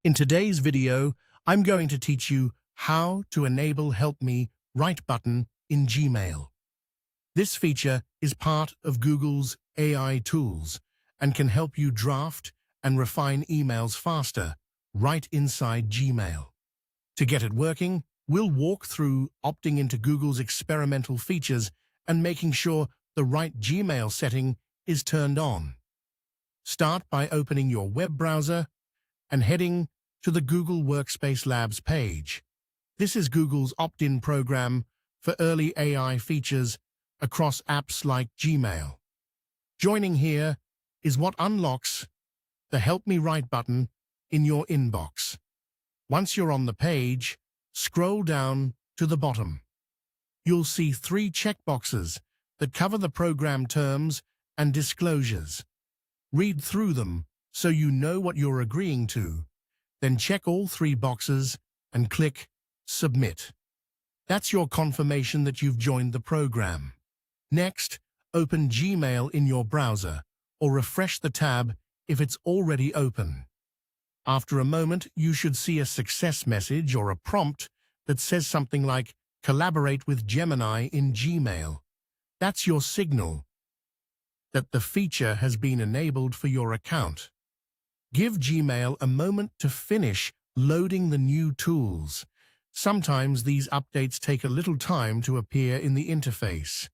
In today's video, I'm going to teach you how to enable Help Me Write button in Gmail. This feature is part of Google's AI tools and can help you draft and refine emails faster right inside Gmail. To get it working, we'll walk through opting into Google's experimental features and making sure the right Gmail setting is turned on. Start by opening your web browser and heading to the Google Workspace Labs page. This is Google's opt-in program for early AI features across apps like Gmail. Joining here is what unlocks the Help Me Write button in your inbox. Once you're on the page, scroll down to the bottom. You'll see 3 checkboxes that cover the program terms and disclosures. Read through them so you know what you're agreeing to. Then check all 3 boxes and click Submit. That's your confirmation that you've joined the program. Next, open Gmail in your browser or refresh the tab if it's already open. After a moment, you should see a success message or a prompt that says something like "Collaborate with Gemini in Gmail." That's your signal that the feature has been enabled for your account. Give Gmail a moment to finish loading the new tools. Sometimes these updates take a little time to appear in the interface.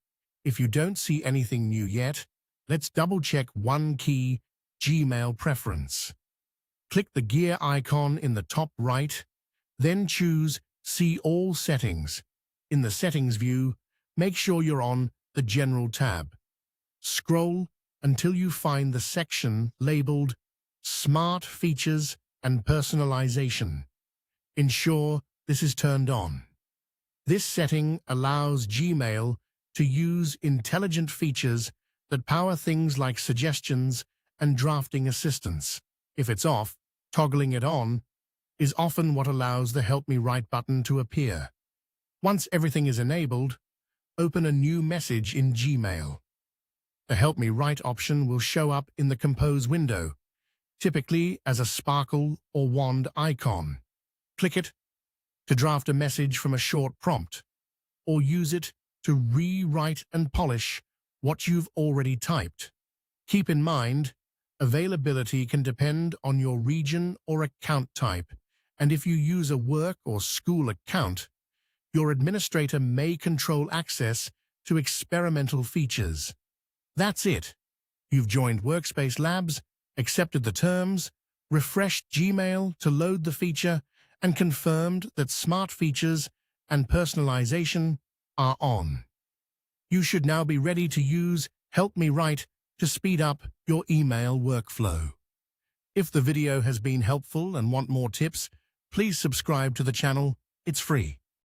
If you don't see anything new yet, let's double-check one key Gmail preference. Click the gear icon in the top right, then choose See All Settings. In the Settings view, make sure you're on the General tab. Scroll until you find the section labeled Smart Features and Personalization. Ensure this is turned on. This setting allows Gmail to use intelligent features that power things like suggestions and drafting assistance. If it's off, toggling it on is often what allows the Help Me Write button to appear. Once everything is enabled, open a new message in Gmail. The Help Me Write option will show up in the Compose window, typically as a sparkle or wand icon. Click it to draft a message from a short prompt, or use it to rewrite and polish what you've already typed. Keep in mind, availability can depend on your region or account type, and if you use a work or school account, your administrator may control access to experimental features. That's it. You've joined Workspace Labs, accepted the terms, refreshed Gmail to load the feature, and confirmed that smart features and personalization are on. You should now be ready to use Help Me Write to speed up your email workflow. If the video has been helpful and want more tips, please subscribe to the channel. It's free.